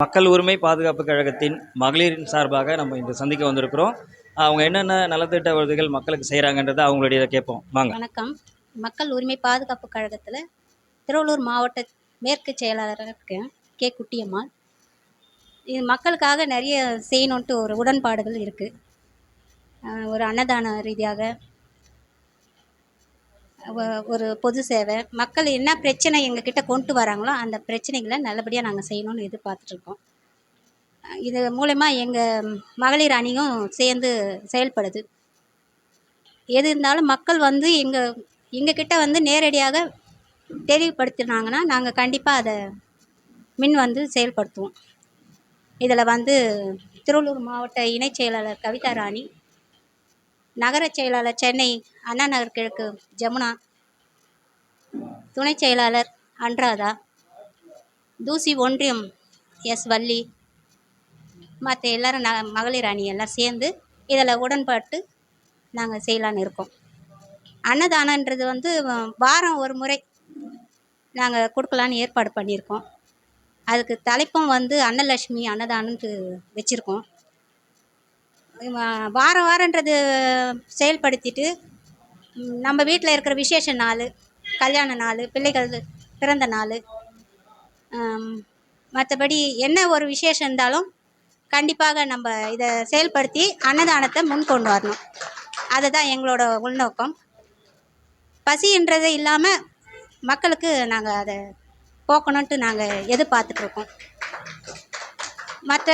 மக்கள் உரிமை பாதுகாப்பு கழகத்தின் மகளிரின் சார்பாக நம்ம இந்த சந்திக்க வந்திருக்கிறோம். அவங்க என்னென்ன நலத்திட்ட உதவிகள் மக்களுக்கு செய்கிறாங்கன்றதை அவங்களுடைய கேட்போம் வாங்க. வணக்கம். மக்கள் உரிமை பாதுகாப்பு கழகத்தில் திருவள்ளூர் மாவட்ட மேற்கு செயலாளராக இருக்கேன். கே குட்டியம்மாள். இது மக்களுக்காக நிறைய செய்யணுன்ட்டு ஒரு உடன்பாடுகள் இருக்குது. ஒரு அன்னதான ரீதியாக, ஒரு பொது சேவை, மக்கள் என்ன பிரச்சனை எங்ககிட்ட கொண்டு வராங்களோ அந்த பிரச்சனைகளை நல்லபடியாக நாங்கள் செய்யணும்னு எதிர்பார்த்துட்ருக்கோம். இது மூலமா எங்கள் மகளிர் அணியும் சேர்ந்து செயல்படுது. எது இருந்தாலும் மக்கள் வந்து எங்ககிட்ட வந்து நேரடியாக தெளிவுபடுத்தினாங்கன்னா நாங்கள் கண்டிப்பாக அதை வந்து செயல்படுத்துவோம். இதில் வந்து திருவள்ளூர் மாவட்ட இணைச் செயலாளர் கவிதா ராணி, நகர செயலாளர் சென்னை அண்ணா நகர் கிழக்கு ஜமுனா, துணை செயலாளர் அன்ராதா, தூசி ஒன்றியம் எஸ் வள்ளி, மற்ற எல்லோரும் மகளிர் அணி எல்லாம் சேர்ந்து இதில் உடன்பாட்டு நாங்கள் செய்யலான்னு இருக்கோம். அன்னதானன்றது வந்து வாரம் ஒரு முறை நாங்கள் கொடுக்கலான்னு ஏற்பாடு பண்ணியிருக்கோம். அதுக்கு தலைப்பும் வந்து அன்னலட்சுமி அன்னதானன்ட்டு வச்சுருக்கோம். வாரன்றது செயல்படுத்திட்டு நம்ம வீட்டில் இருக்கிற விசேஷ நாள், கல்யாண நாள், பிள்ளைகள் பிறந்த நாள், மற்றபடி என்ன ஒரு விசேஷம் இருந்தாலும் கண்டிப்பாக நம்ம இதை செயல்படுத்தி அன்னதானத்தை முன் கொண்டு வரணும். அதுதான் எங்களோட உள்நோக்கம். பசின்றது இல்லாமல் மக்களுக்கு நாங்கள் அதை போக்கணுன்ட்டு நாங்கள் எதிர்பார்த்துட்ருக்கோம். மற்ற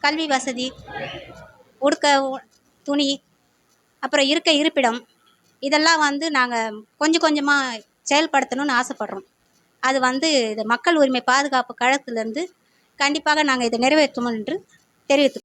கல்வி வசதி, உடுக்க துணி, அப்புறம் இருப்பிடம், இதெல்லாம் வந்து நாங்கள் கொஞ்சம் கொஞ்சமாக செயல்படுத்தணும்னு ஆசைப்படுறோம். அது வந்து இது மக்கள் உரிமை பாதுகாப்பு கழகத்திலேருந்து கண்டிப்பாக நாங்கள் இதை நிறைவேற்றுவோம் என்று தெரிவித்து